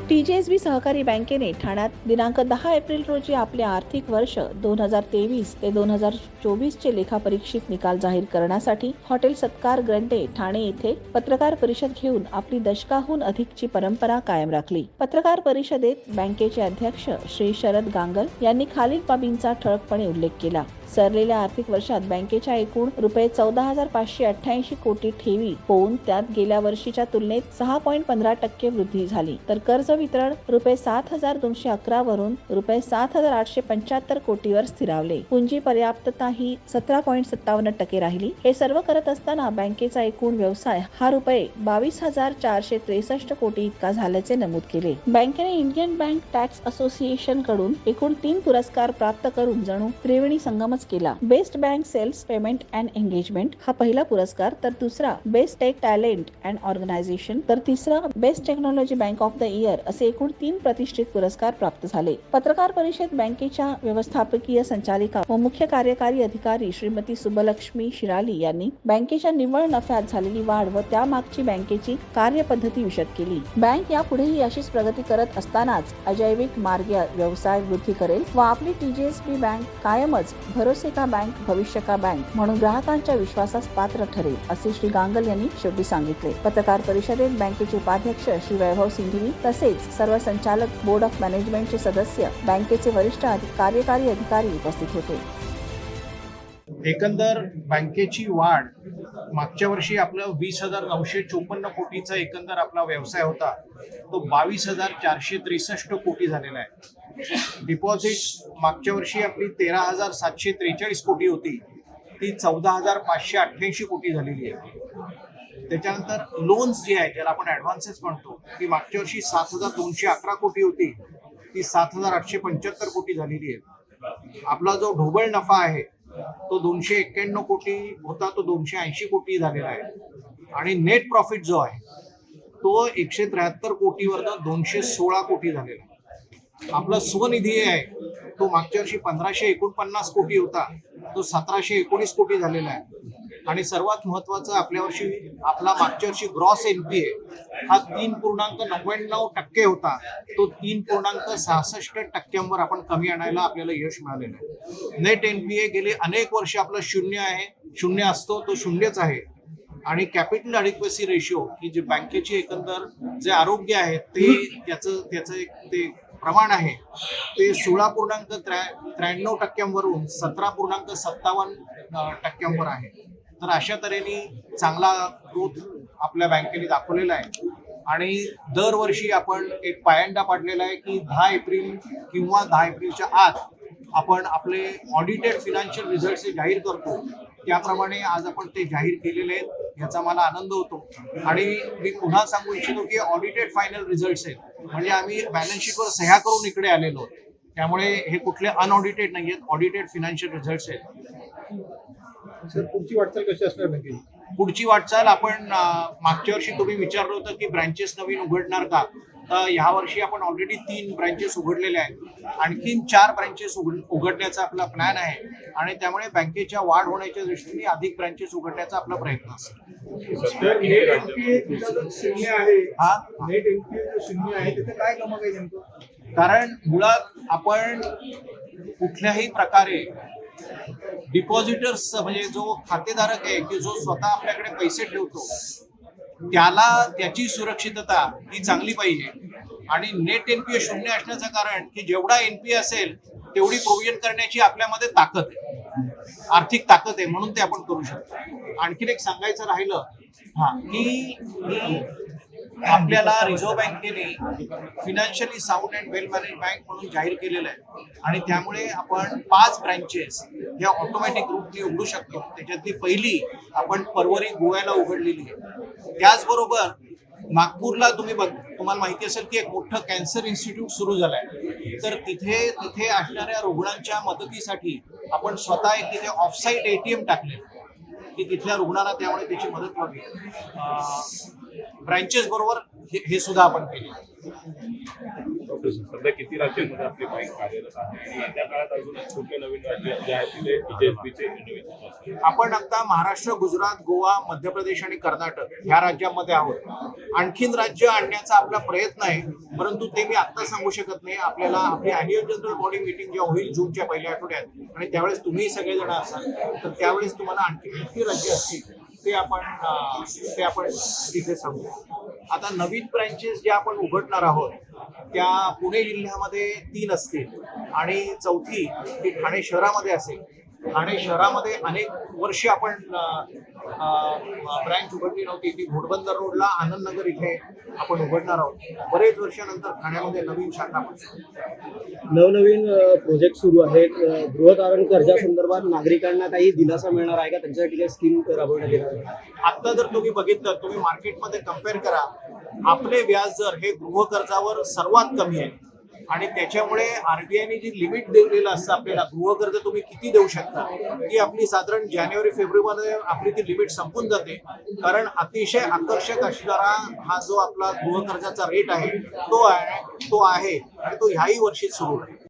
TJSB सहकारी बँकेने ठाण्यात दिनांक 10 एप्रिल रोजी आपले आर्थिक वर्ष 2023 ते 2024 चे लेखापरीक्षित निकाल जाहीर करण्यासाठी हॉटेल सत्कार ग्रंटे ठाणे येथे पत्रकार परिषद घेऊन आपली दशकाहून अधिकची परंपरा कायम राखली. पत्रकार परिषदेत बँकेचे अध्यक्ष श्री शरद गांगल यांनी खालील बाबींचा ठळकपणे उल्लेख केला. सरलेल्या आर्थिक वर्षात बँकेच्या एकूण रुपये 14,588 कोटी ठेवी होऊन त्यात गेल्या वर्षीच्या तुलनेत 6.15% वृद्धी झाली. तर कर्ज वितरण रुपये 7,211 वरून रुपये 7,875 कोटीवर स्थिरावले. पुंजी पर्याप्तता ही 17.57% राहिली. हे सर्व करत असताना बँकेचा एकूण व्यवसाय हा रुपये 22,463 कोटी इतका झाल्याचे नमूद केले. बँकेने इंडियन बँक टॅक्स असोसिएशन कडून एकूण 3 पुरस्कार प्राप्त करून जणू त्रिवेणी संगमच केला. Best bank sales payment and engagement हा पहिला पुरस्कार, तर दुसरा best tech talent and organisation, तर तिसरा best technology bank of the year असे एकूण 3 प्रतिष्ठित पुरस्कार प्राप्त झाले. पत्रकार परिषद बँकेच्या व्यवस्थापकीय संचालिका व मुख्य कार्यकारी अधिकारी श्रीमती सुबलक्ष्मी शिराली यांनी बँकेच्या निव्वळ नफ्यात झालेली वाढ व त्यामागची बँकेची कार्यपद्धती विशद केली. बँक यापुढेही अशीच प्रगती करत असतानाच अजैविक मार्गे व्यवसाय वृद्धी करेल व आपली TJSB बँक कायमच भरोसे का बँक भविष्य का बँक म्हणून ग्राहकांच्या विश्वासास पात्र ठरेल असे श्री गांगल यांनी शेवटी सांगितले. पत्रकार परिषदेत बँकेचे उपाध्यक्ष श्री वैभव सिंघवी तसेच सर्व संचालक बोर्ड ऑफ मॅनेजमेंटचे सदस्य, बँकेचे वरिष्ठ कार्यकारी अधिकारी उपस्थित होते. एकंदर बँकेची वाढ मागच्या वर्षी आपलं 20,954 कोटीचा एकंदर आपला व्यवसाय होता, तो 22,463 कोटी झालेला आहे. डिपॉझिट मागच्या वर्षी आपली 13,743 कोटी होती, ती 14,588 कोटी झालेली आहे. त्याच्यानंतर लोन्स जी आहे ज्याला आपण ऍडव्हान्सेस म्हणतो, ती मागच्या वर्षी 7,211 कोटी होती, ती 7,875 कोटी झालेली आहे. आपला जो ढोबळ नफा आहे तो 291 कोटी होता, तो 280 कोटी झालेला आहे. आणि नेट प्रॉफिट जो आहे तो 173 कोटीवर 216 कोटी झालेला आहे. आपला स्वनिधी आहे तो मागच्या वर्षी 1,549 कोटी होता, तो 1,719 कोटी झालेला आहे. आणि सर्वात महत्वाचं आपल्या वर्षी आपला मागच्या वर्षी ग्रॉस NPA हा 3.99% होता, तो 3.66% आपण कमी आणायला आपल्याला यश मिळालेलं आहे. नेट NPA गेले अनेक वर्ष आपलं शून्य आहे, शून्य असतो तो शून्यच आहे. आणि कॅपिटल ॲडिक्वेसी रेशिओ ही जी बँकेची एकंदर जे आरोग्य आहे त्याचं एक ते प्रमाण आहे ते 16.93% वरून 17.57% आहे. तर अशा तऱ्हेने चांगला ग्रोथ आपल्या बँकेने दाखवलेला आहे. आणि दरवर्षी आपण एक पायंडा पाडलेला आहे की 10 एप्रिल किंवा 10 एप्रिलच्या आत आपण आपले ऑडिटेड फिनान्शियल रिझल्ट जाहीर करतो. त्याप्रमाणे आज आपण ते जाहीर केलेले आहेत, याचा मला आनंद होतो. आणि मी पुन्हा सांगू इच्छितो की ऑडिटेड फायनल रिझल्ट्स आहेत, म्हणजे आम्ही बॅलन्स शीटवर सह्या करून इकडे आलेलो आहोत. त्यामुळे हे कुठले अनऑडिटेड नाही आहेत, ऑडिटेड फिनान्शियल रिझल्ट्स आहेत. सर, पुढची वाटचाल कशी असणार बँकेची? पुढची वाटचाल आपण मागच्या वर्षी तुम्ही विचारलं होतं की ब्रँचेस नवीन उघडणार का, तर ह्या वर्षी आपण ऑलरेडी 3 ब्रँचेस उघडलेले आहेत. आणखीन 4 ब्रँचेस उघडण्याचा आपला प्लॅन आहे. आणि त्यामुळे बँकेच्या वाढ होण्याच्या दृष्टीने अधिक ब्रँचेस उघडण्याचा आपला प्रयत्न असेल. नेट NPA शून्य आहे, नेट NPA शून्य आहे, त्याचं काय गमक आहे नेमकं? कारण मुळात आपण कुठल्याही प्रकारे डिपॉझिटर्स म्हणजे जो खातेधारक आहे की जो स्वतः आपल्याकडे पैसे ठेवतो त्याला त्याची सुरक्षितता ही चांगली पाहिजे. आणि नेट NPA शून्य असण्याचं कारण की जेवढा NPA असेल तेवढी प्रोव्हिजन करण्याची आपल्यामध्ये ताकद आहे, आर्थिक ताकद आहे, म्हणून ते आपण करू शकतो. आणखीन एक सांगायचं राहिलं की आपल्याला रिझर्व्ह बँकेने financially sound and well manage bank म्हणून जाहीर केलेलं आहे. आणि त्यामुळे आपण 5 ब्रँचेस ह्या ऑटोमॅटिक रूपने उघडू शकतो. त्याच्यातली पहिली आपण परवरी गोव्याला उघडलेली आहे. त्याचबरोबर नागपूरला तुम्हाला माहिती असेल की एक मोठं कॅन्सर इन्स्टिट्यूट सुरू झालंय. तर तिथे असणाऱ्या रुग्णांच्या मदतीसाठी आपण स्वतः एक तिथे ऑफसाईट ATM टाकले की तिथल्या रुग्णांना त्यामुळे त्याची मदत व्हावी. ब्रँचेस बरोबर हे सुद्धा आपण केले. सध्या किती राज्यांमध्ये आपली बँक कार्यरत आहे आणि येत्या काळात अजून कुठले नवीन राज्य जे आहेत तिथे HSBC innovation असतील? आपण आता महाराष्ट्र, गुजरात, गोवा, मध्य प्रदेश आणि कर्नाटक ह्या राज्यांमध्ये आहोत. आणखीन राज्य आणण्याचा आपला प्रयत्न आहे, परंतु ते मी आता सांगू शकत नाही. आपल्याला आपली अॅन्युअल जनरल बॉडी मीटिंग जेव्हा होईल जूनच्या पहिल्या आठवड्यात आणि त्यावेळेस तुम्ही सगळेजण असाल तर त्यावेळेस तुम्हाला आणखी किती राज्य असतील ते आपण तिथे सांगू. आता नवीन ब्रँचेस ज्या आपण उघडणार आहोत त्या पुणे जिल्ह्यामध्ये 3 असतील आणि चौथी ही ठाणे शहरामध्ये असेल. ठाणे शहरामध्ये अनेक वर्षे आपण ब्रँच उघडली नव्हती. ती घोडबंदर रोडला आनंदनगर इथे आपण उघडणार आहोत. बरेच वर्षानंतर ठाण्यामध्ये नवीन शाखा आपण नवनवीन प्रोजेक्ट सुरू आहेत. गृहतारण कर्जासंदर्भात नागरिकांना काही दिलासा मिळणार आहे का? त्यांच्यासाठी काही स्कीम राबवण्यात येणार आहे? आता जर तुम्ही बघितलं, तुम्ही मार्केटमध्ये कम्पेअर करा, आपले व्याज दर हे गृहकर्जावर सर्वात कमी आहे आणि त्याच्यामुळे आरबीआयने जी लिमिट दिलेलं असतं आपल्याला गृहकर्ज तुम्ही किती देऊ शकता ती आपली साधारण जानेवारी फेब्रुवारीमध्ये आपली ती लिमिट संपून जाते. कारण अतिशय आकर्षक असणारा हा जो आपला गृहकर्जाचा रेट आहे तो आहे आणि तो ह्याही वर्षी सुरू आहे.